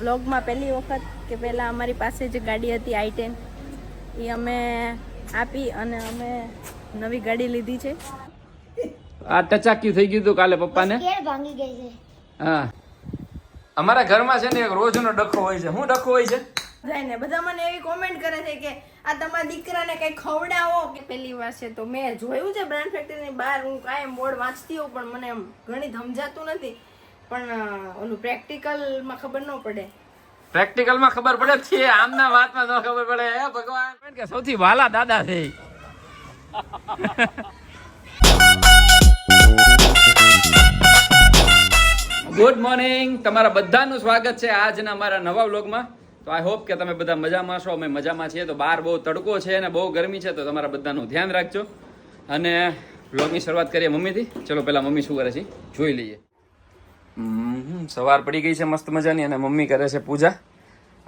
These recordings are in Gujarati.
વ્લોગમાં પહેલી વખત કે પહેલાં અમારી પાસે જે ગાડી હતી i10 એ અમે આપી અને અમે નવી ગાડી લીધી છે. આ ટચાક્યું થઈ ગયું હતું કાલે પપ્પાને. ભાંગી ગઈ છે. હા, અમારા ઘરમાં છે ને એક રોજનો ડખો હોય છે. શું ડખો હોય છે? ને બધા મને એવી કોમેન્ટ કરે છે કે આ તમારા દીકરાને કઈ ખવડાવો કે પહેલી વાર છે તો મેં જોયું છે બ્રાન્ડ ફેક્ટરીની બહાર હું કાયમ બોર્ડ વાંચતી હોઉં પણ મને એમ ઘણી સમજાતું નથી. પણ ઓલું પ્રેક્ટિકલમાં ખબર ન પડે. પ્રેક્ટિકલમાં ખબર પડે છે, આમના વાતમાં ન ખબર પડે. હે ભગવાન, કે સૌથી વાલા દાદા છે. ગુડ મોર્નિંગ, તમારા બધાનું સ્વાગત છે આજના અમારા નવા વ્લોગમાં. તો આઈ હોપ કે તમે બધા મજામાં છો. અમે મજામાં છીએ. તો બહાર બહુ તડકો છે અને બહુ ગરમી છે, તો તમારા બધાનું ધ્યાન રાખજો. અને વ્લોગની શરૂઆત કરીએ મમ્મીથી. ચલો પહેલા મમ્મી શું કરે છે જોઈ લઈએ. સવાર પડી ગઈ છે મસ્ત મજાની અને મમ્મી કરે છે પૂજા.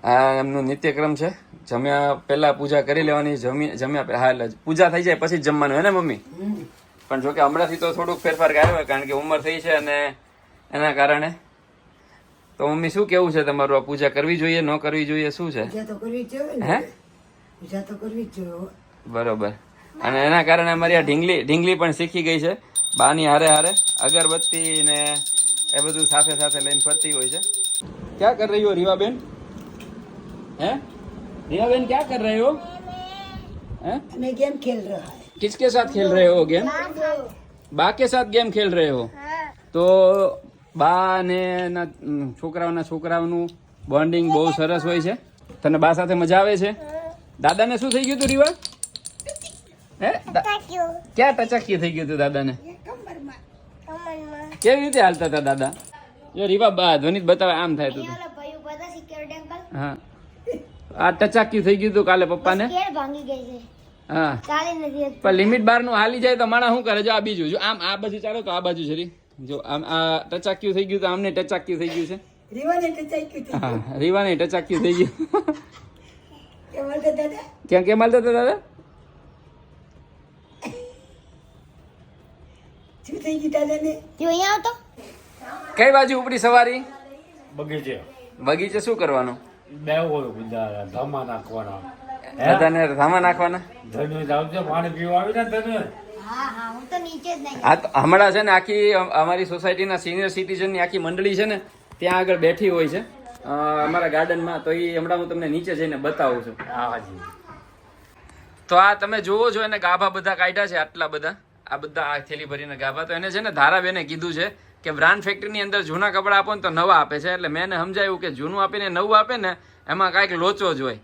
આ એમનું નિત્યક્રમ છે. જમ્યા પહેલા પૂજા કરી લેવાની. જમ્યા હા એટલે પૂજા થઈ જાય પછી જ જમવાનું હે ને મમ્મી? પણ જોકે હમણાંથી તો થોડુંક ફેરફાર આવ્યો કારણ કે ઉંમર થઈ છે અને એના કારણે. તો મમ્મી શું કેવું છે તમારું? આ પૂજા કરવી જોઈએ ન કરવી જોઈએ શું છે? હે પૂજા તો કરવી જ જોઈએ. બરોબર. અને એના કારણે અમારી આ ઢીંગલી પણ શીખી ગઈ છે. બાની હારે હારે અગરબત્તી ને એ બધું સાથે સાથે લઈને ફરતી હોય છે. ક્યાં કર રહી હો રીવાબેન? હે રીવાબેન ક્યાં કર રહે હો? હે मैं गेम खेल रहा है. किसके साथ खेल रहे हो गेम? बा के साथ गेम खेल रहे हो? તો બા ને છોકરાઓનું બોન્ડિંગ બહુ સરસ હોય છે. તને બા સાથે મજા આવે છે? દાદાને શું થઈ ગયું હતું રીવા? હે ક્યાં ટચાક્યું થઈ ગયું હતું દાદાને? કેવી રીતે હાલતા હતા દાદા? જો રીવા બા ધ્વનિત બતાવે આમ થાય હતું. હા, આ ટચાક્યું થઈ ગયું હતું કાલે પપ્પાને. ભાંગી ગઈ છે. હા, પણ લિમિટ બાર નું હાલી જાય તો માણસ શું કરે? જો આ બીજું, જો આમ આ બાજુ ચાલો તો આ બાજુ છે. જો આમ આ ટચાક્યું થઈ ગયું તો આમને ટચાક્યું થઈ ગયું છે. હા, રીવાને ટચાક્યું થઈ ગયું. ક્યાં કેમ હાલતા હતા દાદા? શું થઈ ગયું દાદાને? જો અહીંયા આવતો. કઈ બાજુ ઉપડી સવારી? બગીચે. બગીચે શું કરવાનું? બેવો બધા ધામા નાખવાના. દાદાને ધામા નાખવાના. ધનુ આવજો પાણી પીવા આવી ને ધનુ. હા હા, હું તો નીચે જ નહીં. હા, તો હમણાં છે ને આખી અમારી સોસાયટીના સિનિયર સિટીઝનની આખી મંડળી છે ને ત્યાં આગળ બેઠી હોય છે અમારા ગાર્ડનમાં. તો એ હમણાં હું તમને નીચે જઈને બતાવું છું. હાજી. તો આ તમે જોવો છો એને ગાભા બધા કાઢ્યા છે આટલા બધા. આ બધા આ થેલી ભરીને ગાભા. તો એને છે ને ધારાબેને કીધું છે કે બ્રાન્ડ ફેક્ટરીની અંદર જૂના કપડા આપો ને તો નવા આપે છે. એટલે મેં એને સમજાવ્યું કે જૂનું આપીને નવું આપે ને એમાં કાંઈક લોચો જ હોય.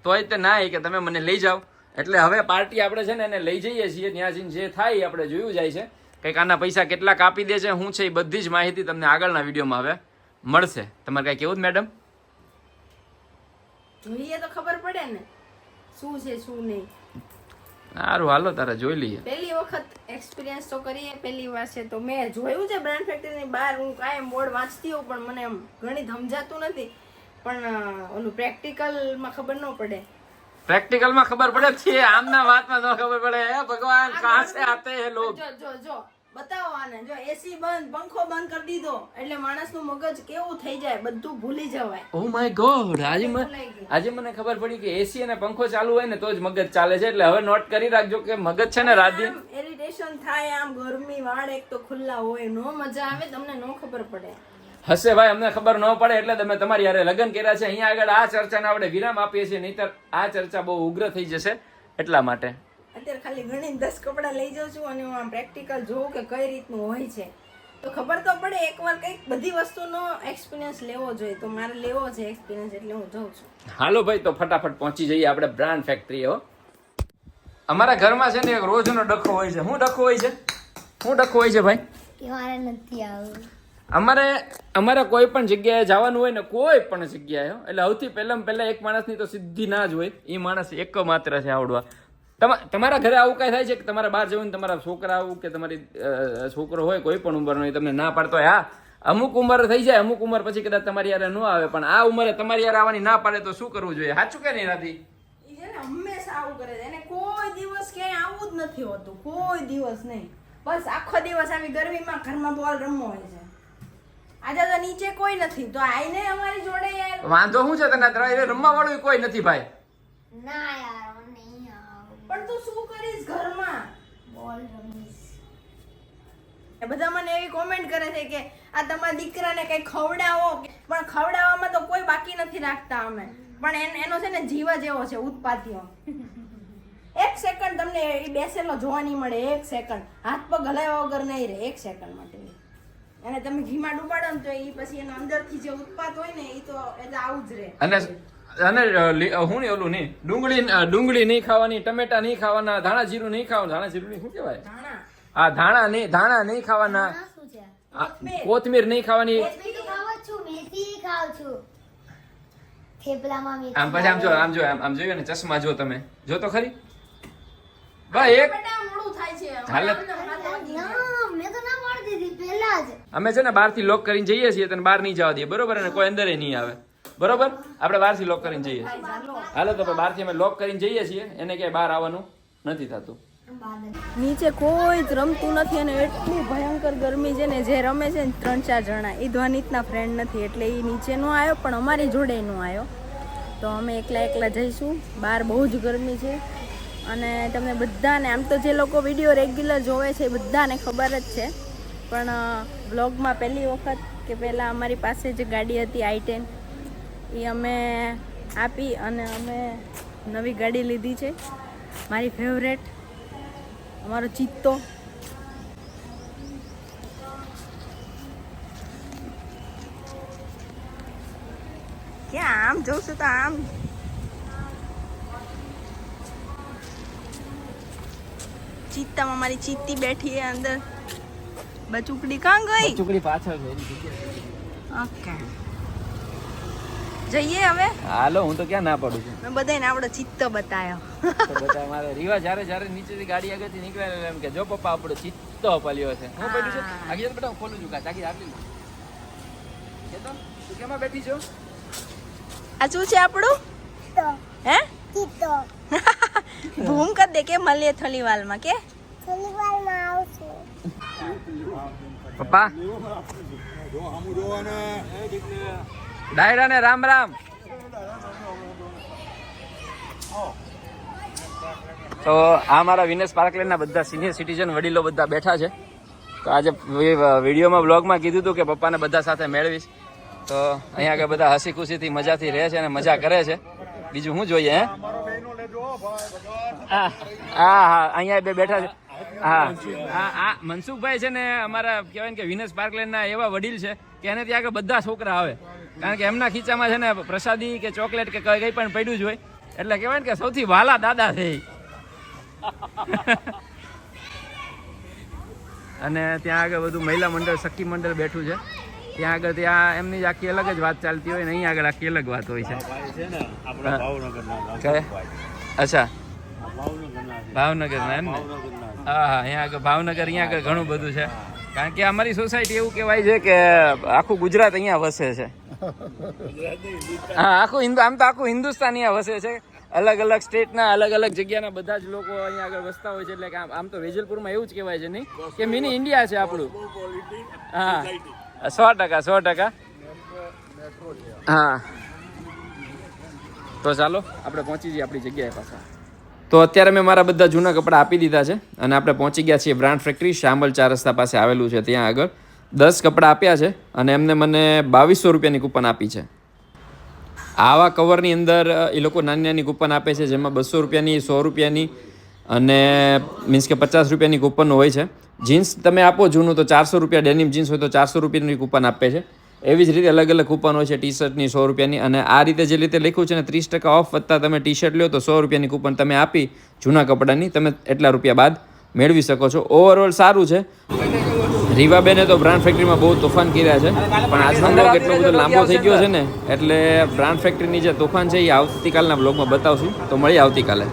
તોય તે ના કે તમે મને લઈ જાઓ. એટલે હવે પાર્ટી આપણે છે ને એને લઈ જઈએ છીએ. ત્યાં જઈને જે થાય આપણે જોયું જાય છે. કંઈક આના પૈસા કેટલા કાપી દે છે શું છે એ બધી જ માહિતી તમને આગળના વિડીયોમાં હવે મળશે. તમારે કાંઈ કેવું જ મેડમ? જોઈએ તો ખબર પડે ને શું છે શું નહીં. સારું હાલો તારે જોઈ લઈએ. પહેલી વખત એક્સપિરિયન્સ તો કરીએ. પહેલી વાર છે તો મેં જોયું છે બ્રાન્ડ ફેક્ટરીની બહાર હું કાયમ બોર્ડ વાંચતી હોઉં પણ મને એમ ઘણી સમજાતું નથી. પણ ઓલું પ્રેક્ટિકલમાં ખબર ન પડે. પ્રેક્ટિકલમાં ખબર પડે છે, આમના વાતમાં ન ખબર પડે. હે ભગવાન, કહાં સે આતે હે લોગ? જો બતાવો આને. જો એસી બંધ, પંખો બંધ કરી દીધો એટલે માણસનું મગજ કેવું થઈ જાય, બધું ભૂલી જવાય. ઓ માય ગોડ, આજે મને ખબર પડી કે એસી અને પંખો ચાલુ હોય ને તો જ મગજ ચાલે છે. એટલે હવે નોટ કરી રાખજો કે મગજ છે ને રાધ્ય ઇરિટેશન થાય. આમ ગરમી વાળ એક તો ખુલ્લા હોય, નો મજા આવે. તમને નો ખબર પડે હશે ભાઈ, અમને ખબર ન પડે એટલે તમે તમારી યારે લગ્ન કર્યા છે. અહીંયા આગળ આ ચર્ચાને આપણે વિરામ આપીએ છીએ, નહીતર આ ચર્ચા બહુ ઉગ્ર થઈ જશે. એટલા માટે અત્યારે ખાલી ઘણી 10 કપડા લઈ જાઉં છું અને હું આમ પ્રેક્ટિકલ જોઉં કે કઈ રીતનું હોય છે તો ખબર તો પડે. એકવાર કઈક બધી વસ્તુનો એક્સપિરિયન્સ લેવો જોઈએ. તો મારે લેવો છે એક્સપિરિયન્સ એટલે હું જાઉં છું. હાલો ભાઈ, તો ફટાફટ પહોંચી જઈએ આપણે બ્રાન્ડ ફેક્ટરી. હો, અમારા ઘરમાં છે ને એક રોજનો ડખો હોય છે. શું ડખો હોય છે? શું ડખો હોય છે ભાઈ? કે મારે નથી આવું. અમારે કોઈ પણ જગ્યાએ જવાનું હોય ને, કોઈ પણ જગ્યાએ, એટલે સૌથી પહેલા એક માણસની તો સિદ્ધિ ના જ હોય. એ માણસ એક માત્ર છે આવડવા. તમારા ઘરે આવું કઈ થાય છે કે તમારા બહાર જવું ને તમારા છોકરા આવું કે તમારી છોકરો હોય કોઈ પણ ઉંમરનો હોય તમને ના પાડતો હોય? હા, અમુક ઉંમર થઈ જાય, અમુક ઉંમર પછી કદાચ તમારી યારે ન આવે, પણ આ ઉંમરે તમારી યારે આવવાની ના પાડે તો શું કરવું જોઈએ? સાચું કે નહીં રાધી? ઈ છે ને હંમેશા આવું કરે છે. એને કોઈ દિવસ ક્યાંય આવું જ નથી હોતું. કોઈ દિવસ નહીં. બસ આખો દિવસ આવી ગરમીમાં ઘરમાં બોલ રમવો હોય છે. આજે તો નીચે કોઈ નથી તો આઈને અમારી જોડે યાર વાંધો શું છે તને તારા રમવા વાળું કોઈ નથી ભાઈ. ના યાર હું નહીં આવું. પણ તું શું કરીશ ઘરમાં? બોલ રમીશ. એ બધા મને એવી કોમેન્ટ કરે છે કે આ તમારા દીકરાને કઈ ખવડાવો, પણ ખવડાવવામાં તો કોઈ બાકી નથી રાખતા અમે, પણ એનો છે ને જીવ જ એવો છે ઉત્પાત્યો. એક સેકન્ડ તમને એ બેસેલો જોવા નહીં મળે, એક સેકન્ડ હાથ પગ હલાવ્યા વગર નહીં રહે, એક સેકન્ડ માટે. અને તમે ઘીમાં ડૂબાડો ને તો એ પછી એનો અંદરથી જે ઉત્પાદ હોય ને એ તો એટલે આવું જ રહે. અને હું નહીં ઓલું નહીં ડુંગળી નહીં ખાવાની, ટમેટા નહીં ખાવાના, ધાણા જીરું નહીં ખાવાનું. ધાણા જીરું નહીં શું કહેવાય? ધાણા આ ધાણા નહીં ખાવાના, આ શું છે? કોથમીર નહીં ખાવાની. મેથી તો ખાવ જ છું, મેથી ખાવ છું. થેપલામાં મેથી. આમ પછી આમ જોયું ને ચશ્મા જો તમે જો તો ખરી ભાઈ. એક બેટા મોડું થાય છે. હાલે. ના, મેં તો ના પાડી દીધી પહેલા જ. અમે છે ને બહારથી લોક કરીને જઈએ છીએ, તને બહાર નહીં જવા દઈએ બરોબર, અને કોઈ અંદર નહીં આવે બરોબર. આપણે બહારથી લોક કરીને જઈએ છીએ. હાલો તો બહારથી અમે લોક કરીને જઈએ છીએ, એને ક્યાંય બહાર આવવાનું નથી થતું. નીચે કોઈ જ રમતું નથી અને એટલી ભયંકર ગરમી છે ને, જે રમે છે ને 3-4 જણા એ ધ્વનિતના ફ્રેન્ડ નથી એટલે એ નીચે નો આવ્યો, પણ અમારી જોડે નો આવ્યો. તો અમે એકલા જઈશું. બહાર બહુ જ ગરમી છે અને તમને બધાને આમ તો જે લોકો વિડીયો રેગ્યુલર જોવે છે એ બધાને ખબર જ છે, પણ વ્લોગમાં પહેલી વખત કે પહેલાં અમારી પાસે જે ગાડી હતી i10 એ અમે આપી અને અમે નવી ગાડી લીધી છે, મારી ફેવરેટ, અમારો ચિત્તો. ક્યાં આમ જોઉં છું તો આમ ચિત્તામાં મારી ચિત્તી બેઠી છે અંદર. બચુકડી કાં ગઈ? ચુકડી પાછળ ઓકે જઈએ હવે. હાલો, હું તો ક્યાં ના પડું છું. મેં બધાને આપણો ચિત્તો બતાવ્યો. તો બધા મારે રીવા જ્યારે નીચેથી ગાડી આગળથી નીકળે એટલે એમ કે જો પપ્પા આપણો ચિત્તો પલ્યો છે. હું બેઠું છું આગળ બેટા, હું ખોલું છું કા ચાકી આટલી કે તો તું કેમાં બેઠી છો? આ શું છે આપણું? હે ચિત્તો. ભૂમ કર દે કે મળીએ થલીવાલમાં કે થોડીવારમાં આવશું. પપ્પા ડાયરા ને રામ રામ. તો આ મારા વિનેશ પાર્કલેન્ડના બધા સિનિયર સિટીઝન વડીલો બધા બેઠા છે. તો આજે વિડીયોમાં બ્લોગમાં કીધું હતું કે પપ્પાને બધા સાથે મેળવીશ, તો અહીંયા આગળ બધા હસી ખુશીથી મજાથી રહે છે અને મજા કરે છે. બીજું શું જોઈએ? હે હા અહીંયા બે બેઠા છે. હા મનસુખભાઈ છે ને અમારા કહેવાય ને કે વિનેશ પાર્કલેન્ડના એવા વડીલ છે કે એને ત્યાં આગળ બધા છોકરા આવે, કારણ કે એમના ખીચામાં છે ને પ્રસાદી કે ચોકલેટ કે કંઈ પણ પડ્યું જ હોય, એટલે કહેવાય ને કે સૌથી વાલા દાદા છે. અને ત્યાં આગળ બધું મહિલા મંડળ, સખી મંડળ બેઠું છે. ત્યાં એમની આખી અલગ જ વાત ચાલતી હોય ને અહીં આગળ આખી અલગ વાત હોય છે. અચ્છા, ભાવનગરના એમ ને? હા અહીંયા આગળ ભાવનગર, અહીંયા આગળ ઘણું બધું છે, કારણ કે અમારી સોસાયટી એવું કહેવાય છે કે આખું ગુજરાત અહીંયા વસે છે. હા આમ તો આખું હિન્દુસ્તાન અહીંયા વસે છે. અલગ અલગ સ્ટેટના અલગ અલગ જગ્યાના બધા જ લોકો અહીંયા આગળ વસતા હોય છે, એટલે કે આમ તો વેજલપુરમાં એવું જ કહેવાય છે નહીં કે મિની ઇન્ડિયા છે આપણું. હા 100%. હા તો ચાલો આપણે પહોંચી જઈએ આપણી જગ્યાએ પાછા. તો અત્યારે મેં મારા બધા જૂના કપડાં આપી દીધા છે અને આપણે પહોંચી ગયા છીએ બ્રાન્ડ ફેક્ટરી, શામલ 4 રસ્તા પાસે આવેલું છે. ત્યાં આગળ 10 કપડાં આપ્યા છે અને એમને મને 2200 રૂપિયાની કૂપન આપી છે. આવા કવરની અંદર એ લોકો નાની કૂપન આપે છે, જેમાં 200 રૂપિયાની, 100 રૂપિયાની અને મીન્સ કે 50 રૂપિયાની કૂપન હોય છે. જીન્સ તમે આપો જૂનું તો 400 રૂપિયા, ડેનિમ જીન્સ હોય તો 400 રૂપિયાની કૂપન આપે છે. એવી જ રીતે અલગ અલગ કૂપન હોય છે ટી શર્ટની 100 રૂપિયાની, અને આ રીતે જે રીતે લખ્યું છે ને 30% ઓફ વત્તા તમે ટી શર્ટ લો તો 100 રૂપિયાની કૂપન તમે આપી જૂના કપડાની તમે એટલા રૂપિયા બાદ મેળવી શકો છો. ઓવરઓલ સારું છે. રીવાબેને તો બ્રાન્ડ ફેક્ટરીમાં બહુ તોફાન કર્યા છે, પણ આજનો બ્લોગ એટલો બધો લાંબો થઈ ગયો છે ને એટલે બ્રાન્ડ ફેક્ટરીની જે તોફાન છે એ આવતીકાલના બ્લોગમાં બતાવશું. તો મળીએ આવતીકાલે.